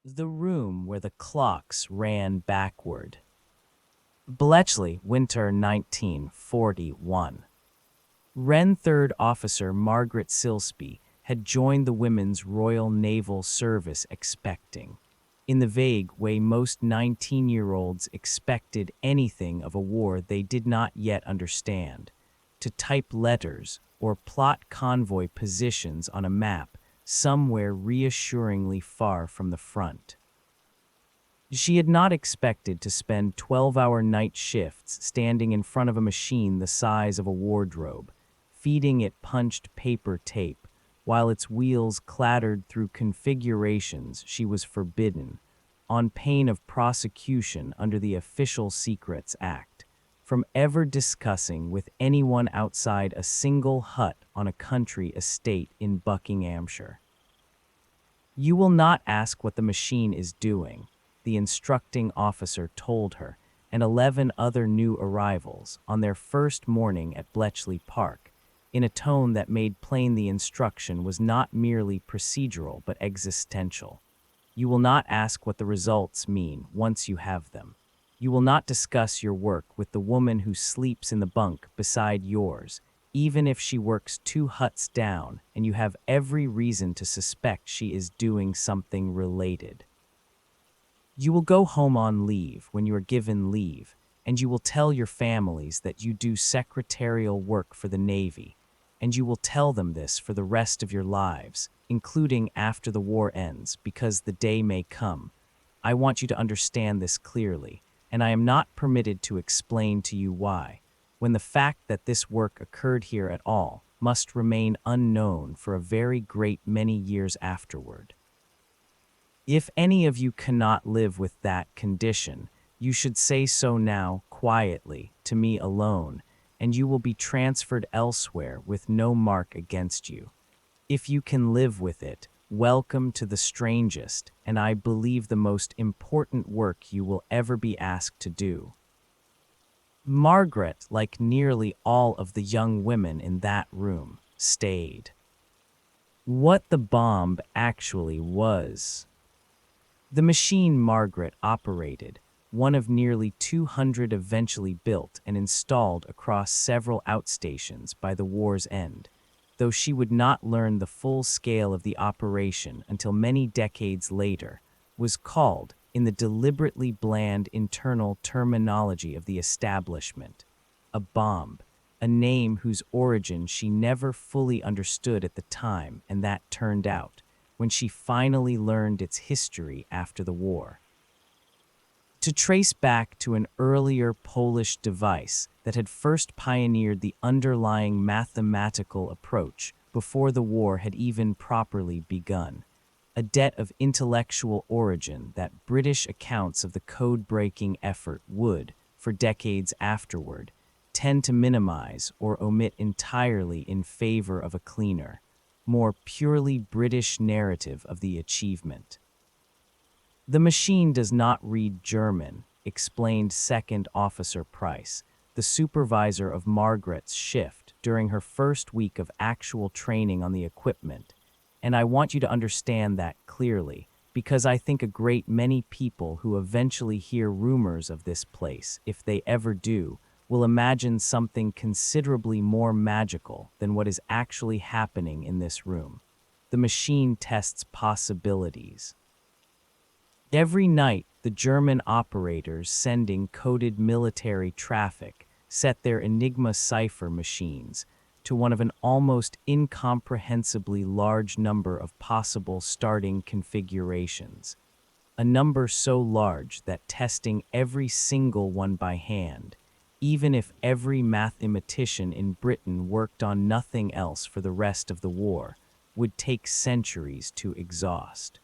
The room where the clocks ran backward. Bletchley, winter 1941. Wren Third Officer Margaret Silsby had joined the Women's Royal Naval Service expecting, in the vague way most 19-year-olds expected anything of a war they did not yet understand, to type letters or plot convoy positions on a map somewhere reassuringly far from the front. She had not expected to spend 12-hour night shifts standing in front of a machine the size of a wardrobe, feeding it punched paper tape, while its wheels clattered through configurations she was forbidden, on pain of prosecution under the Official Secrets Act, from ever discussing with anyone outside a single hut on a country estate in Buckinghamshire. "You will not ask what the machine is doing," the instructing officer told her, and 11 other new arrivals on their first morning at Bletchley Park, in a tone that made plain the instruction was not merely procedural but existential. "You will not ask what the results mean once you have them. You will not discuss your work with the woman who sleeps in the bunk beside yours, even if she works 2 huts down and you have every reason to suspect she is doing something related. You will go home on leave when you are given leave, and you will tell your families that you do secretarial work for the Navy, and you will tell them this for the rest of your lives, including after the war ends, because the day may come. I want you to understand this clearly, and I am not permitted to explain to you why, when the fact that this work occurred here at all must remain unknown for a very great many years afterward. If any of you cannot live with that condition, you should say so now, quietly, to me alone, and you will be transferred elsewhere with no mark against you. If you can live with it, welcome to the strangest, and I believe the most important work you will ever be asked to do." Margaret, like nearly all of the young women in that room, stayed. What the bomb actually was. The machine Margaret operated, one of nearly 200 eventually built and installed across several outstations by the war's end, though she would not learn the full scale of the operation until many decades later, was called, in the deliberately bland internal terminology of the establishment, a bomb, a name whose origin she never fully understood at the time, and that turned out, when she finally learned its history after the war, to trace back to an earlier Polish device that had first pioneered the underlying mathematical approach before the war had even properly begun, a debt of intellectual origin that British accounts of the code-breaking effort would, for decades afterward, tend to minimize or omit entirely in favor of a cleaner, more purely British narrative of the achievement. "The machine does not read German," explained Second Officer Price, the supervisor of Margaret's shift during her first week of actual training on the equipment, "and I want you to understand that clearly, because I think a great many people who eventually hear rumors of this place, if they ever do, will imagine something considerably more magical than what is actually happening in this room. The machine tests possibilities. Every night, the German operators sending coded military traffic set their Enigma cipher machines to one of an almost incomprehensibly large number of possible starting configurations, a number so large that testing every single one by hand, even if every mathematician in Britain worked on nothing else for the rest of the war, would take centuries to exhaust.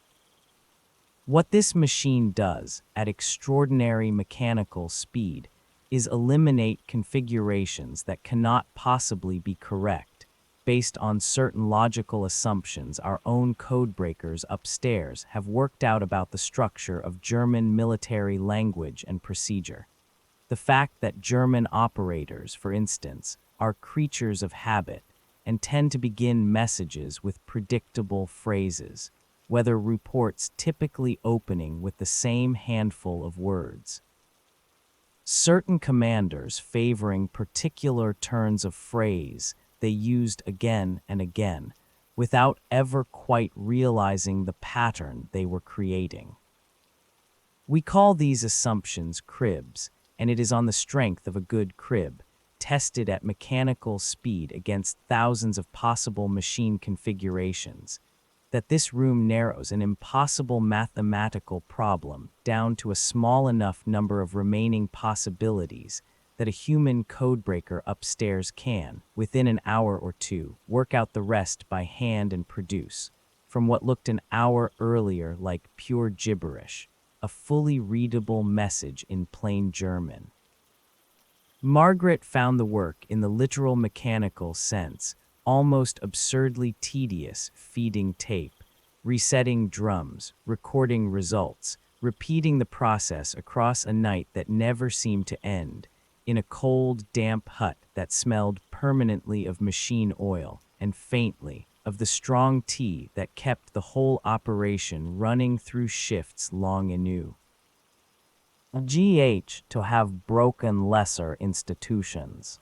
What this machine does, at extraordinary mechanical speed, is eliminate configurations that cannot possibly be correct, based on certain logical assumptions our own codebreakers upstairs have worked out about the structure of German military language and procedure. The fact that German operators, for instance, are creatures of habit and tend to begin messages with predictable phrases, weather reports typically opening with the same handful of words. Certain commanders favoring particular turns of phrase they used again and again, without ever quite realizing the pattern they were creating. We call these assumptions cribs, and it is on the strength of a good crib, tested at mechanical speed against thousands of possible machine configurations, that this room narrows an impossible mathematical problem down to a small enough number of remaining possibilities that a human codebreaker upstairs can, within an hour or two, work out the rest by hand and produce, from what looked an hour earlier like pure gibberish, a fully readable message in plain German. Margaret found the work in the literal mechanical sense almost absurdly tedious, feeding tape, resetting drums, recording results, repeating the process across a night that never seemed to end, in a cold, damp hut that smelled permanently of machine oil and faintly of the strong tea that kept the whole operation running through shifts long anew. To have broken lesser institutions.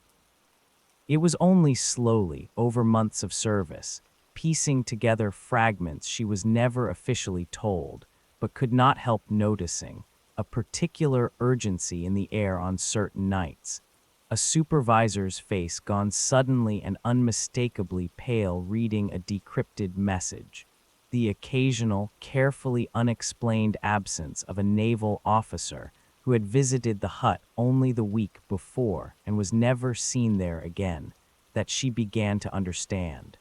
It was only slowly, over months of service, piecing together fragments she was never officially told, but could not help noticing, a particular urgency in the air on certain nights, a supervisor's face gone suddenly and unmistakably pale reading a decrypted message, the occasional, carefully unexplained absence of a naval officer who had visited the hut only the week before and was never seen there again, that she began to understand.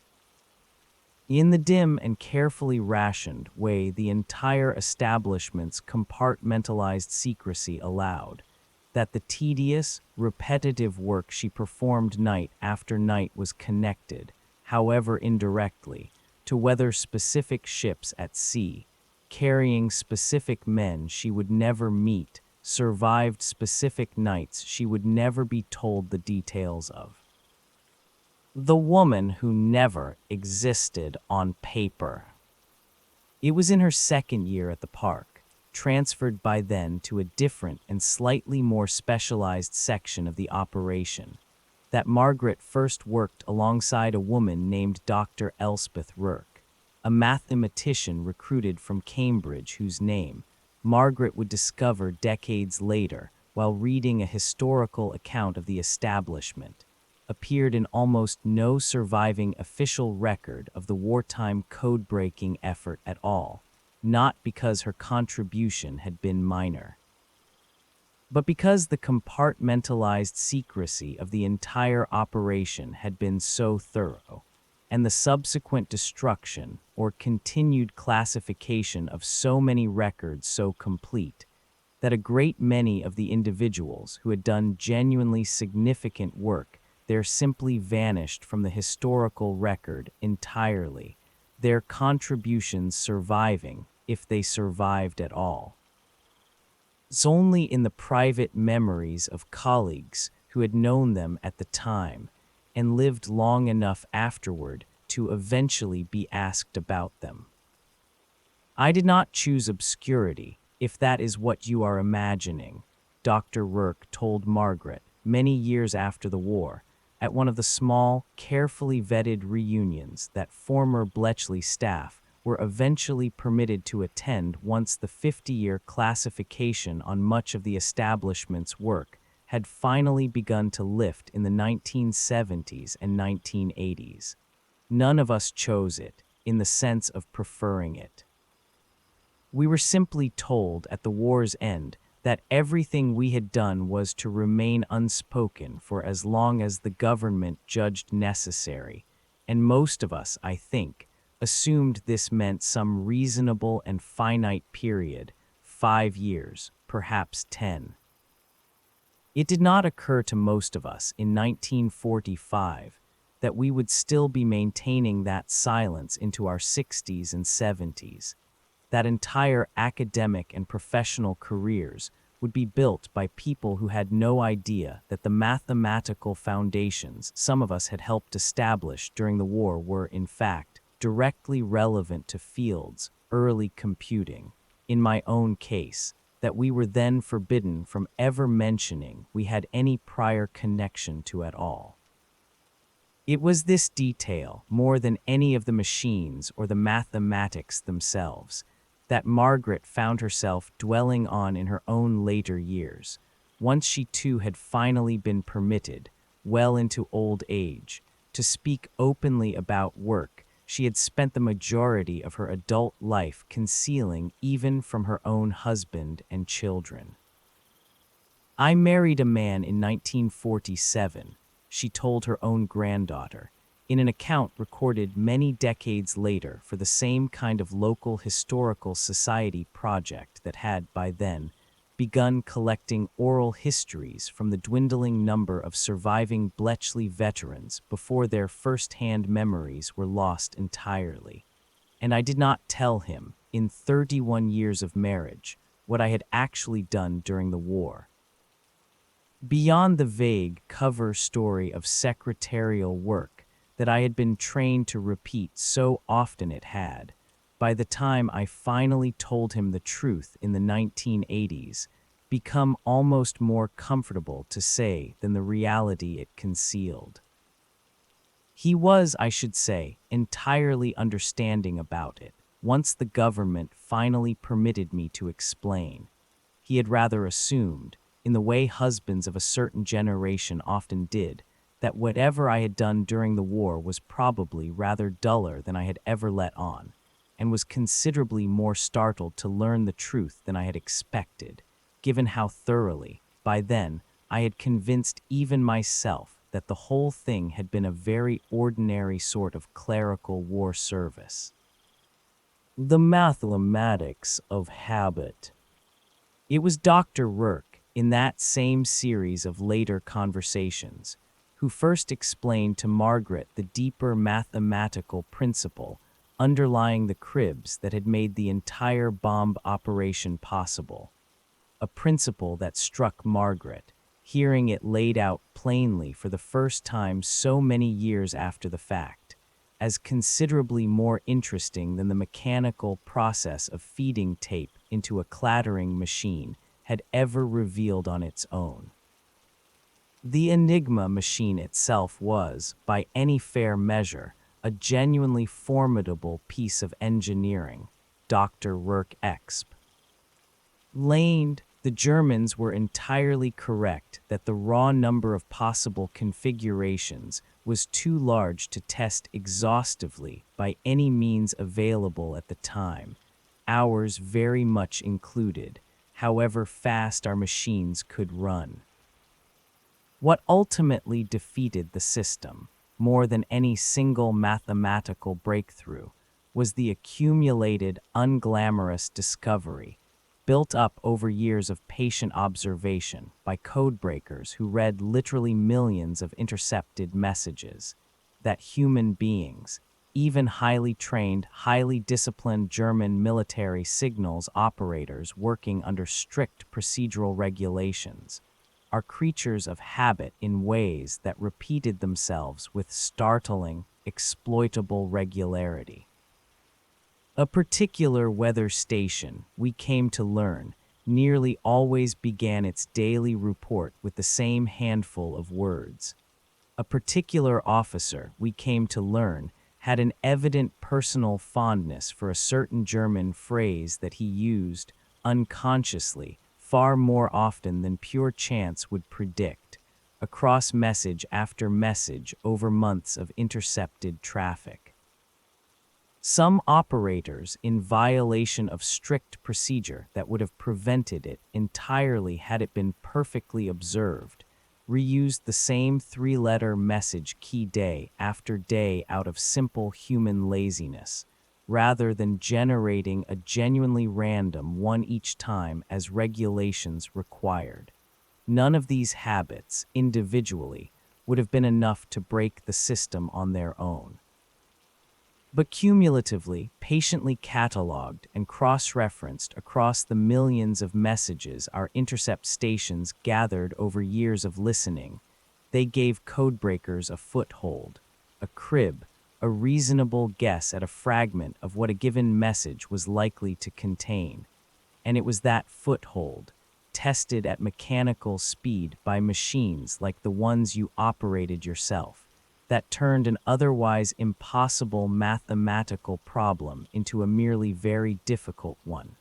In the dim and carefully rationed way the entire establishment's compartmentalized secrecy allowed, that the tedious, repetitive work she performed night after night was connected, however indirectly, to weather specific ships at sea, carrying specific men she would never meet, survived specific nights she would never be told the details of. The woman who never existed on paper. It was in her second year at the park, transferred by then to a different and slightly more specialized section of the operation, that Margaret first worked alongside a woman named Dr. Elspeth Rourke, a mathematician recruited from Cambridge whose name Margaret would discover decades later while reading a historical account of the establishment, appeared in almost no surviving official record of the wartime code-breaking effort at all, not because her contribution had been minor, but because the compartmentalized secrecy of the entire operation had been so thorough, and the subsequent destruction or continued classification of so many records so complete, that a great many of the individuals who had done genuinely significant work there simply vanished from the historical record entirely, their contributions surviving, if they survived at all. It's only in the private memories of colleagues who had known them at the time and lived long enough afterward to eventually be asked about them. I did not choose obscurity, if that is what you are imagining, Dr. Rourke told Margaret many years after the war, at one of the small, carefully vetted reunions that former Bletchley staff were eventually permitted to attend once the 50-year classification on much of the establishment's work had finally begun to lift in the 1970s and 1980s. None of us chose it, in the sense of preferring it. We were simply told at the war's end that everything we had done was to remain unspoken for as long as the government judged necessary, and most of us, I think, assumed this meant some reasonable and finite period, 5 years, perhaps 10. It did not occur to most of us in 1945 that we would still be maintaining that silence into our 60s and 70s, that entire academic and professional careers would be built by people who had no idea that the mathematical foundations some of us had helped establish during the war were, in fact, directly relevant to fields early computing, in my own case, that we were then forbidden from ever mentioning we had any prior connection to at all. It was this detail, more than any of the machines or the mathematics themselves, that Margaret found herself dwelling on in her own later years, once she too had finally been permitted, well into old age, to speak openly about work she had spent the majority of her adult life concealing even from her own husband and children. "I married a man in 1947, she told her own granddaughter, in an account recorded many decades later for the same kind of local historical society project that had, by then, begun collecting oral histories from the dwindling number of surviving Bletchley veterans before their first-hand memories were lost entirely. And I did not tell him, in 31 years of marriage, what I had actually done during the war. Beyond the vague cover story of secretarial work that I had been trained to repeat so often it had, by the time I finally told him the truth in the 1980s, become almost more comfortable to say than the reality it concealed. He was, I should say, entirely understanding about it, once the government finally permitted me to explain. He had rather assumed, in the way husbands of a certain generation often did, that whatever I had done during the war was probably rather duller than I had ever let on, and was considerably more startled to learn the truth than I had expected, given how thoroughly, by then, I had convinced even myself that the whole thing had been a very ordinary sort of clerical war service. The mathematics of habit. It was Dr. Rourke, in that same series of later conversations, who first explained to Margaret the deeper mathematical principle underlying the cribs that had made the entire bomb operation possible. A principle that struck Margaret, hearing it laid out plainly for the first time so many years after the fact, as considerably more interesting than the mechanical process of feeding tape into a clattering machine had ever revealed on its own. The Enigma machine itself was, by any fair measure, a genuinely formidable piece of engineering, Dr. Rourke explained. The Germans were entirely correct that the raw number of possible configurations was too large to test exhaustively by any means available at the time, ours very much included, however fast our machines could run. What ultimately defeated the system, more than any single mathematical breakthrough, was the accumulated, unglamorous discovery, built up over years of patient observation by codebreakers who read literally millions of intercepted messages, that human beings, even highly trained, highly disciplined German military signals operators working under strict procedural regulations, are creatures of habit in ways that repeated themselves with startling, exploitable regularity. A particular weather station, we came to learn, nearly always began its daily report with the same handful of words. A particular officer, we came to learn, had an evident personal fondness for a certain German phrase that he used, unconsciously, far more often than pure chance would predict, across message after message over months of intercepted traffic. Some operators, in violation of strict procedure that would have prevented it entirely had it been perfectly observed, reused the same three-letter message key day after day out of simple human laziness, rather than generating a genuinely random one each time as regulations required. None of these habits, individually, would have been enough to break the system on their own. But cumulatively, patiently catalogued and cross-referenced across the millions of messages our intercept stations gathered over years of listening, they gave codebreakers a foothold, a crib, a reasonable guess at a fragment of what a given message was likely to contain. And it was that foothold, tested at mechanical speed by machines like the ones you operated yourself, that turned an otherwise impossible mathematical problem into a merely very difficult one.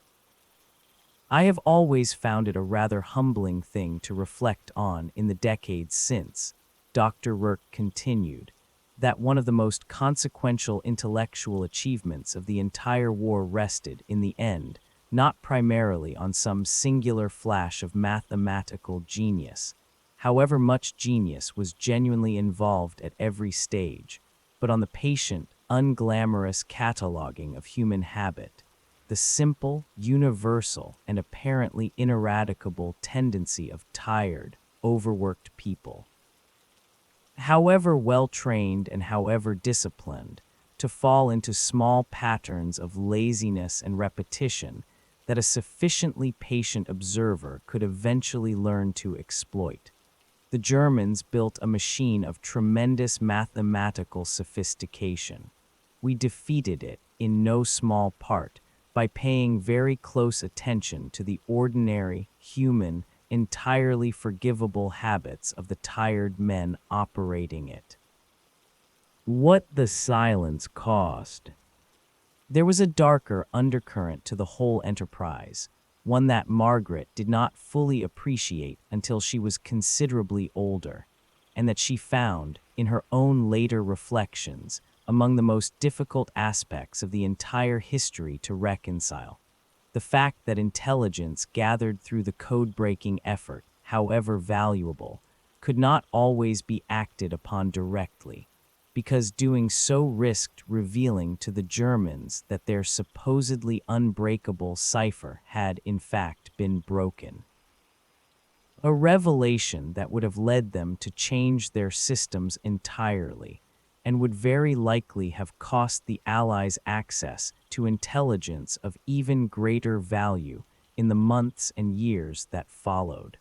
I have always found it a rather humbling thing to reflect on in the decades since, Dr. Rourke continued, that one of the most consequential intellectual achievements of the entire war rested, in the end, not primarily on some singular flash of mathematical genius, however much genius was genuinely involved at every stage, but on the patient, unglamorous cataloging of human habit, the simple, universal, and apparently ineradicable tendency of tired, overworked people, however well-trained and however disciplined, to fall into small patterns of laziness and repetition that a sufficiently patient observer could eventually learn to exploit. The Germans built a machine of tremendous mathematical sophistication. We defeated it, in no small part, by paying very close attention to the ordinary, human, entirely forgivable habits of the tired men operating it. What the silence caused. There was a darker undercurrent to the whole enterprise, one that Margaret did not fully appreciate until she was considerably older, and that she found, in her own later reflections, among the most difficult aspects of the entire history to reconcile. The fact that intelligence gathered through the code-breaking effort, however valuable, could not always be acted upon directly, because doing so risked revealing to the Germans that their supposedly unbreakable cipher had in fact been broken. A revelation that would have led them to change their systems entirely, and would very likely have cost the Allies access to intelligence of even greater value in the months and years that followed.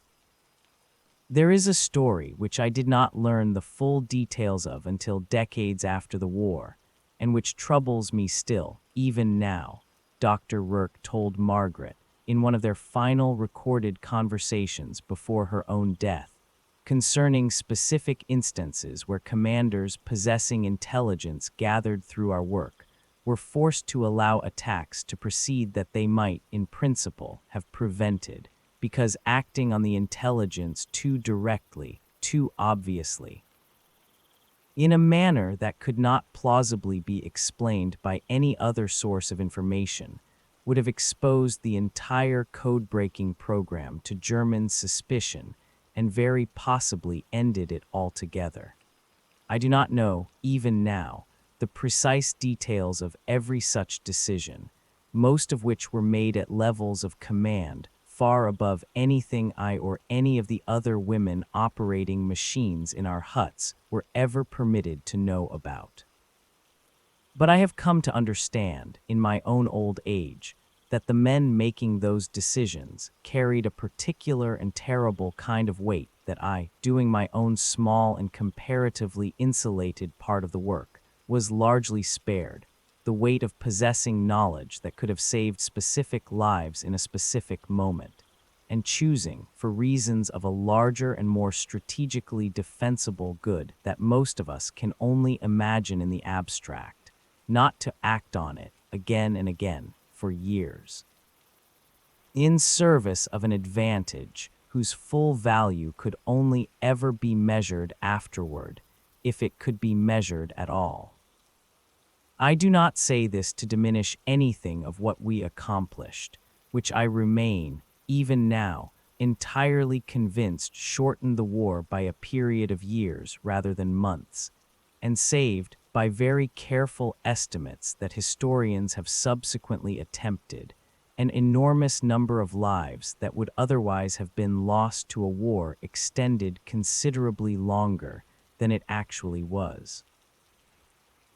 There is a story which I did not learn the full details of until decades after the war, and which troubles me still, even now, Dr. Rourke told Margaret in one of their final recorded conversations before her own death, concerning specific instances where commanders possessing intelligence gathered through our work were forced to allow attacks to proceed that they might, in principle, have prevented, because acting on the intelligence too directly, too obviously, in a manner that could not plausibly be explained by any other source of information, would have exposed the entire code-breaking program to German suspicion and very possibly ended it altogether. I do not know, even now, the precise details of every such decision, most of which were made at levels of command far above anything I or any of the other women operating machines in our huts were ever permitted to know about. But I have come to understand, in my own old age, that the men making those decisions carried a particular and terrible kind of weight that I, doing my own small and comparatively insulated part of the work, was largely spared, the weight of possessing knowledge that could have saved specific lives in a specific moment, and choosing, for reasons of a larger and more strategically defensible good that most of us can only imagine in the abstract, not to act on it again and again for years, in service of an advantage whose full value could only ever be measured afterward, if it could be measured at all. I do not say this to diminish anything of what we accomplished, which I remain, even now, entirely convinced shortened the war by a period of years rather than months, and saved, by very careful estimates that historians have subsequently attempted, an enormous number of lives that would otherwise have been lost to a war extended considerably longer than it actually was.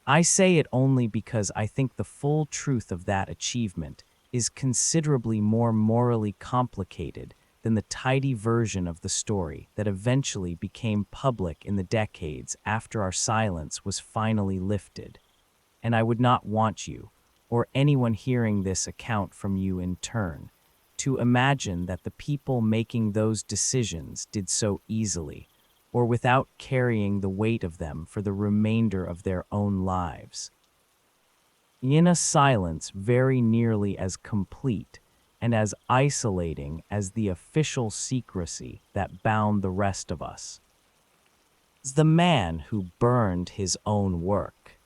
I say it only because I think the full truth of that achievement is considerably more morally complicated than the tidy version of the story that eventually became public in the decades after our silence was finally lifted, and I would not want you, or anyone hearing this account from you in turn, to imagine that the people making those decisions did so easily, or without carrying the weight of them for the remainder of their own lives. In a silence very nearly as complete and as isolating as the official secrecy that bound the rest of us. The man who burned his own work.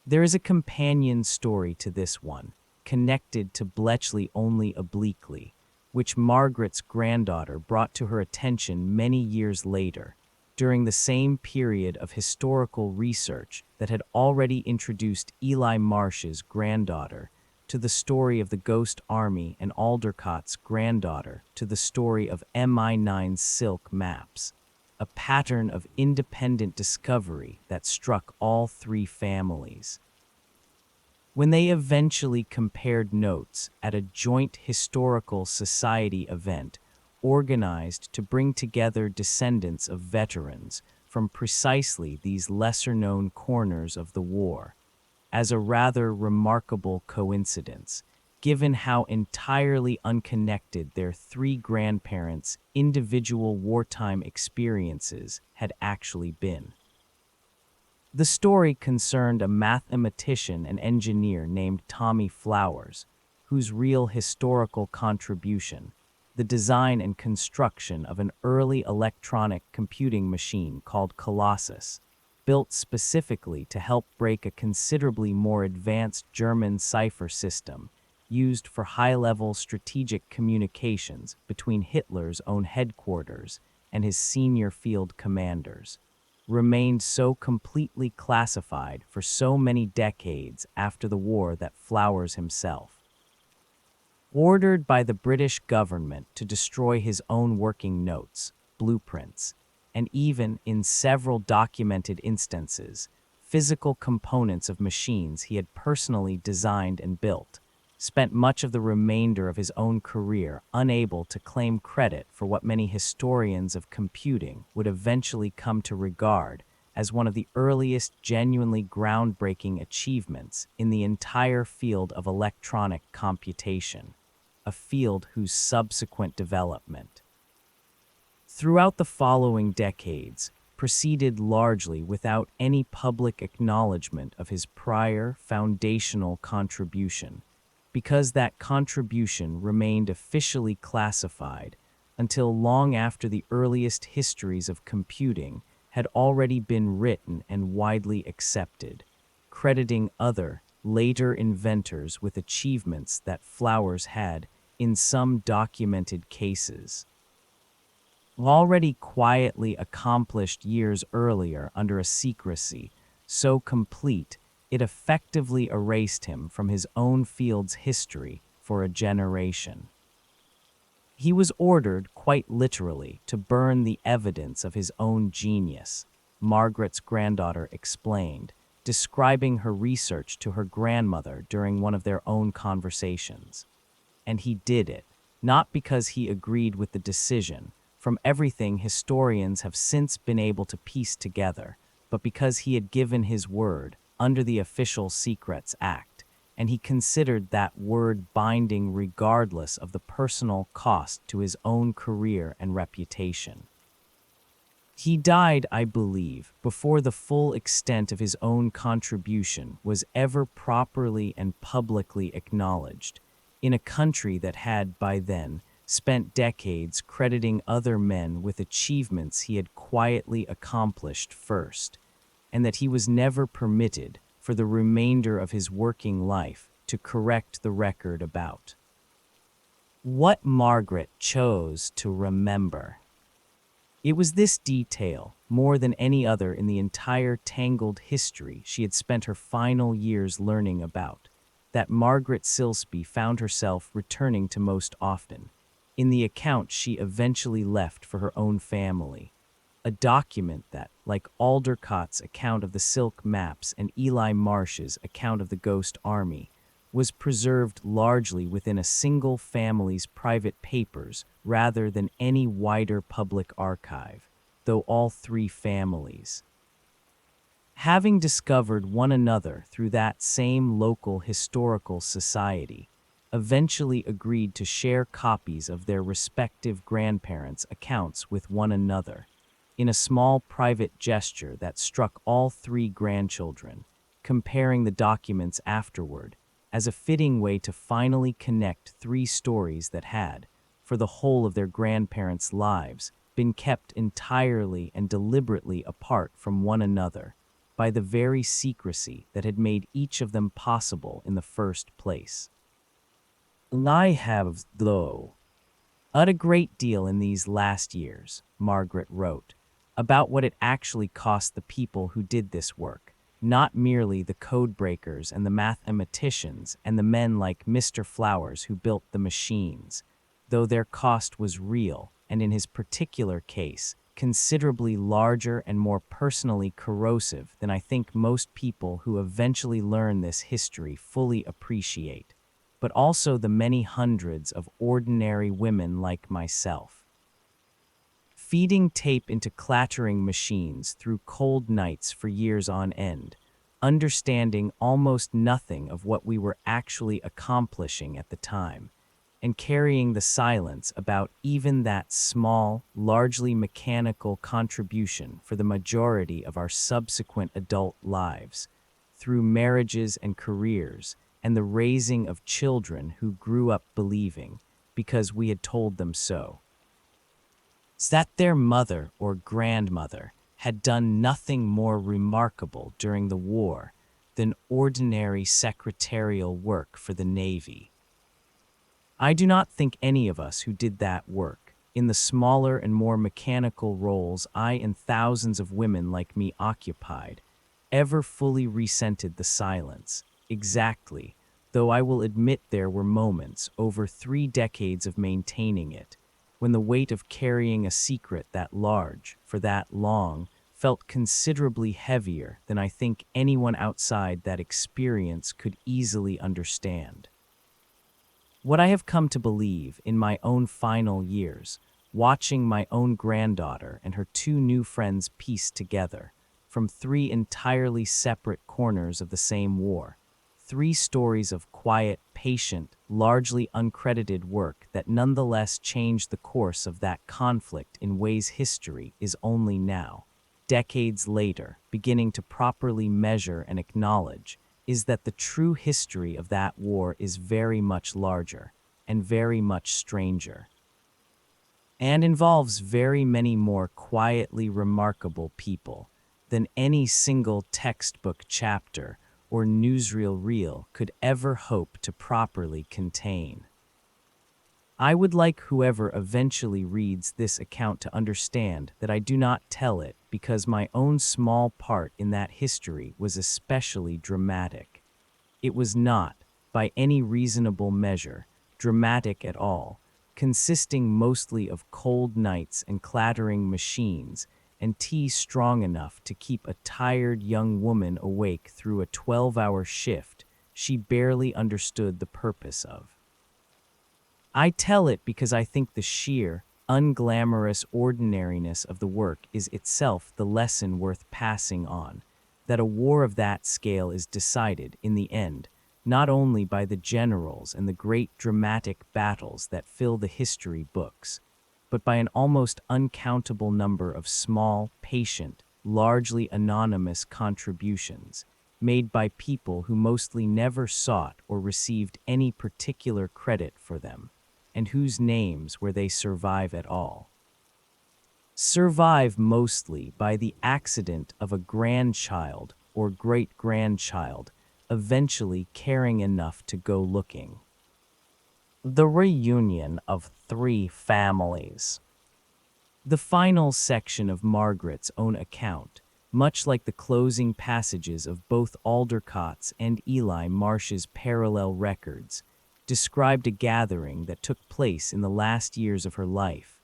There is a companion story to this one, connected to Bletchley only obliquely, which Margaret's granddaughter brought to her attention many years later, during the same period of historical research that had already introduced Eli Marsh's granddaughter to the story of the Ghost Army and Aldercott's granddaughter to the story of MI9's silk maps, a pattern of independent discovery that struck all three families. When they eventually compared notes at a joint historical society event organized to bring together descendants of veterans from precisely these lesser-known corners of the war, as a rather remarkable coincidence, given how entirely unconnected their three grandparents' individual wartime experiences had actually been. The story concerned a mathematician and engineer named Tommy Flowers, whose real historical contribution, the design and construction of an early electronic computing machine called Colossus, built specifically to help break a considerably more advanced German cipher system used for high-level strategic communications between Hitler's own headquarters and his senior field commanders, remained so completely classified for so many decades after the war that Flowers himself, ordered by the British government to destroy his own working notes, blueprints, and even, in several documented instances, physical components of machines he had personally designed and built, spent much of the remainder of his own career unable to claim credit for what many historians of computing would eventually come to regard as one of the earliest genuinely groundbreaking achievements in the entire field of electronic computation, a field whose subsequent development, throughout the following decades, proceeded largely without any public acknowledgement of his prior foundational contribution, because that contribution remained officially classified until long after the earliest histories of computing had already been written and widely accepted, crediting other, later inventors with achievements that Flowers had, in some documented cases, already quietly accomplished years earlier under a secrecy so complete it effectively erased him from his own field's history for a generation. He was ordered, quite literally, to burn the evidence of his own genius, Margaret's granddaughter explained, describing her research to her grandmother during one of their own conversations. And he did it, not because he agreed with the decision, from everything historians have since been able to piece together, but because he had given his word under the Official Secrets Act, and he considered that word binding regardless of the personal cost to his own career and reputation. He died, I believe, before the full extent of his own contribution was ever properly and publicly acknowledged, in a country that had, by then, spent decades crediting other men with achievements he had quietly accomplished first, and that he was never permitted, for the remainder of his working life, to correct the record about what Margaret chose to remember. It was this detail, more than any other in the entire tangled history she had spent her final years learning about, that Margaret Silsby found herself returning to most often, in the account she eventually left for her own family, a document that, like Aldercott's account of the Silk Maps and Eli Marsh's account of the Ghost Army, was preserved largely within a single family's private papers rather than any wider public archive, though all three families Having discovered one another through that same local historical society, eventually agreed to share copies of their respective grandparents' accounts with one another, in a small private gesture that struck all three grandchildren, comparing the documents afterward as a fitting way to finally connect three stories that had, for the whole of their grandparents' lives, been kept entirely and deliberately apart from one another by the very secrecy that had made each of them possible in the first place. I have, though, a great deal in these last years, Margaret wrote, about what it actually cost the people who did this work, not merely the code breakers and the mathematicians and the men like Mr. Flowers who built the machines, though their cost was real, and in his particular case, considerably larger and more personally corrosive than I think most people who eventually learn this history fully appreciate, but also the many hundreds of ordinary women like myself. Feeding tape into clattering machines through cold nights for years on end, understanding almost nothing of what we were actually accomplishing at the time, and carrying the silence about even that small, largely mechanical contribution for the majority of our subsequent adult lives, through marriages and careers, and the raising of children who grew up believing, because we had told them so, that their mother or grandmother had done nothing more remarkable during the war than ordinary secretarial work for the Navy. I do not think any of us who did that work, in the smaller and more mechanical roles I and thousands of women like me occupied, ever fully resented the silence, exactly, though I will admit there were moments over 3 decades of maintaining it, when the weight of carrying a secret that large, for that long, felt considerably heavier than I think anyone outside that experience could easily understand. What I have come to believe in my own final years, watching my own granddaughter and her 2 new friends piece together, from 3 entirely separate corners of the same war, 3 stories of quiet, patient, largely uncredited work that nonetheless changed the course of that conflict in ways history is only now, decades later, beginning to properly measure and acknowledge, is that the true history of that war is very much larger and very much stranger, and involves very many more quietly remarkable people than any single textbook chapter or newsreel reel could ever hope to properly contain. I would like whoever eventually reads this account to understand that I do not tell it because my own small part in that history was especially dramatic. It was not, by any reasonable measure, dramatic at all, consisting mostly of cold nights and clattering machines and tea strong enough to keep a tired young woman awake through a 12-hour shift she barely understood the purpose of. I tell it because I think the sheer, unglamorous ordinariness of the work is itself the lesson worth passing on, that a war of that scale is decided, in the end, not only by the generals and the great dramatic battles that fill the history books, but by an almost uncountable number of small, patient, largely anonymous contributions made by people who mostly never sought or received any particular credit for them, and whose names, where they survive at all, survive mostly by the accident of a grandchild or great-grandchild eventually caring enough to go looking. The reunion of 3 families. The final section of Margaret's own account, much like the closing passages of both Aldercott's and Eli Marsh's parallel records, described a gathering that took place in the last years of her life,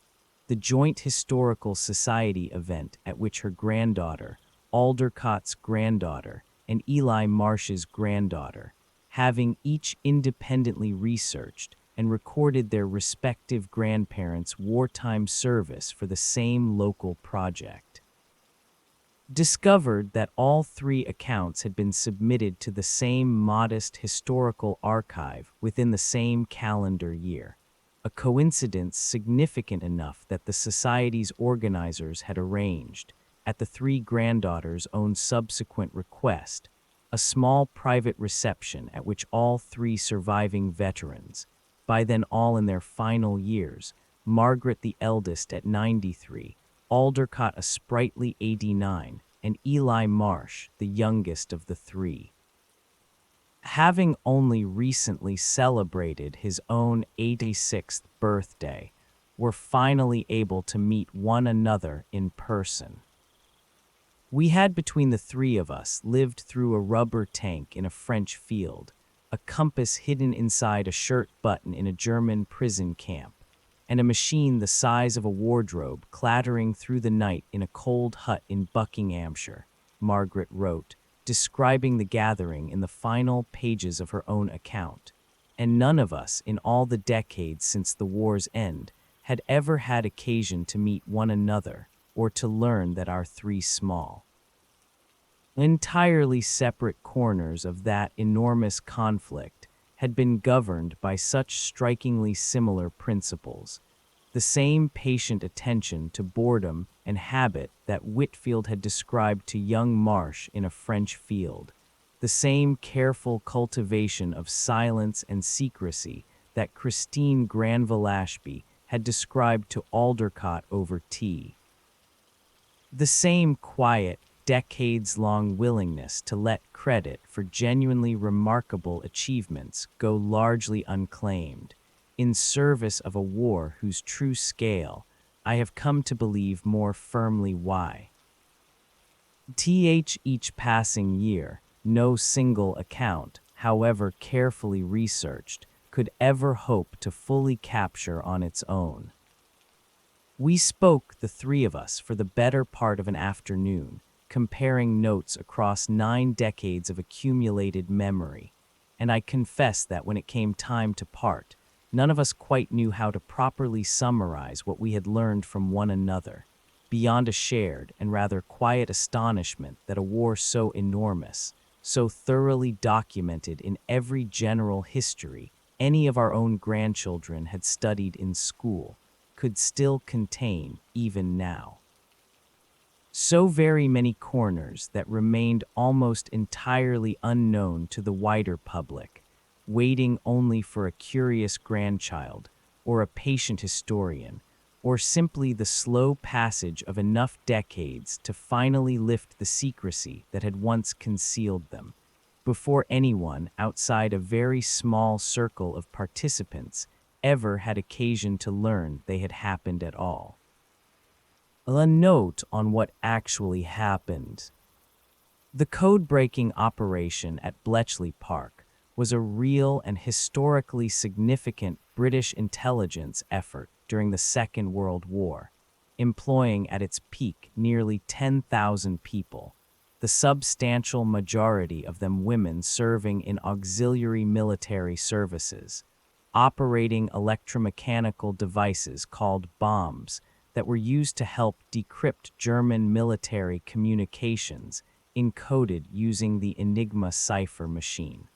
the joint historical society event at which her granddaughter, Aldercott's granddaughter, and Eli Marsh's granddaughter, having each independently researched and recorded their respective grandparents' wartime service for the same local project. discovered that all three accounts had been submitted to the same modest historical archive within the same calendar year, a coincidence significant enough that the society's organizers had arranged, at the three granddaughters' own subsequent request, a small private reception at which all three surviving veterans, by then all in their final years, Margaret the eldest at 93, Aldercott a sprightly 89, and Eli Marsh, the youngest of the three, having only recently celebrated his own 86th birthday, were finally able to meet one another in person. We had between the three of us lived through a rubber tank in a French field, a compass hidden inside a shirt button in a German prison camp, and a machine the size of a wardrobe clattering through the night in a cold hut in Buckinghamshire, Margaret wrote, describing the gathering in the final pages of her own account. And none of us, in all the decades since the war's end, had ever had occasion to meet one another or to learn that our three small, entirely separate corners of that enormous conflict had been governed by such strikingly similar principles. The same patient attention to boredom and habit that Whitfield had described to young Marsh in a French field. The same careful cultivation of silence and secrecy that Christine Granville Ashby had described to Aldercott over tea. The same quiet, decades-long willingness to let credit for genuinely remarkable achievements go largely unclaimed, in service of a war whose true scale I have come to believe more firmly why. Each passing year, no single account, however carefully researched, could ever hope to fully capture on its own. We spoke, the three of us, for the better part of an afternoon, comparing notes across 9 decades of accumulated memory, and I confess that when it came time to part, none of us quite knew how to properly summarize what we had learned from one another, beyond a shared and rather quiet astonishment that a war so enormous, so thoroughly documented in every general history any of our own grandchildren had studied in school, could still contain even now. So very many corners that remained almost entirely unknown to the wider public, waiting only for a curious grandchild, or a patient historian, or simply the slow passage of enough decades to finally lift the secrecy that had once concealed them, before anyone outside a very small circle of participants ever had occasion to learn they had happened at all. A note on what actually happened. The code-breaking operation at Bletchley Park was a real and historically significant British intelligence effort during the Second World War, employing at its peak nearly 10,000 people, the substantial majority of them women serving in auxiliary military services, operating electromechanical devices called bombs that were used to help decrypt German military communications encoded using the Enigma cipher machine.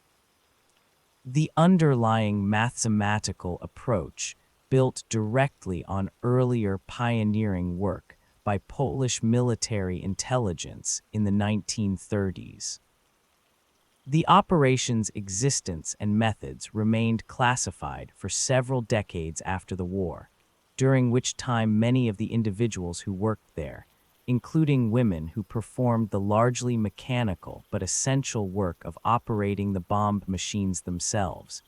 The underlying mathematical approach, built directly on earlier pioneering work by Polish military intelligence in the 1930s. The operation's existence and methods remained classified for several decades after the war, during which time many of the individuals who worked there, including women who performed the largely mechanical but essential work of operating the bomb machines themselves,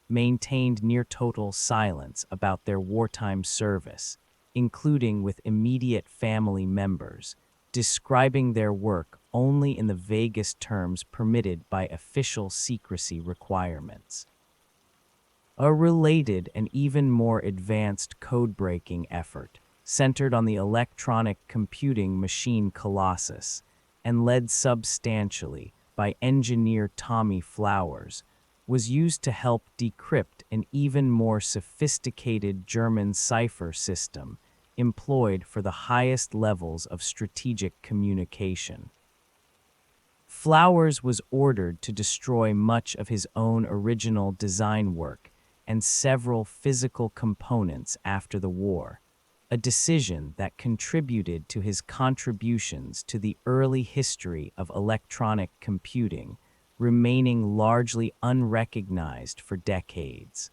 maintained near total silence about their wartime service, including with immediate family members, describing their work only in the vaguest terms permitted by official secrecy requirements. A related and even more advanced code-breaking effort, centered on the electronic computing machine Colossus, and led substantially by engineer Tommy Flowers, was used to help decrypt an even more sophisticated German cipher system employed for the highest levels of strategic communication. Flowers was ordered to destroy much of his own original design work and several physical components after the war, a decision that contributed to his contributions to the early history of electronic computing, remaining largely unrecognized for decades.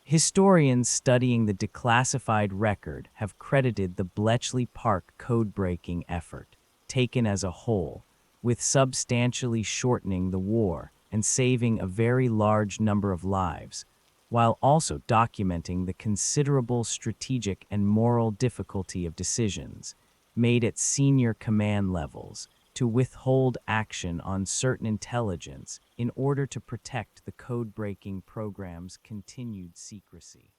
Historians studying the declassified record have credited the Bletchley Park code-breaking effort, taken as a whole, with substantially shortening the war and saving a very large number of lives, while also documenting the considerable strategic and moral difficulty of decisions made at senior command levels to withhold action on certain intelligence in order to protect the code-breaking program's continued secrecy.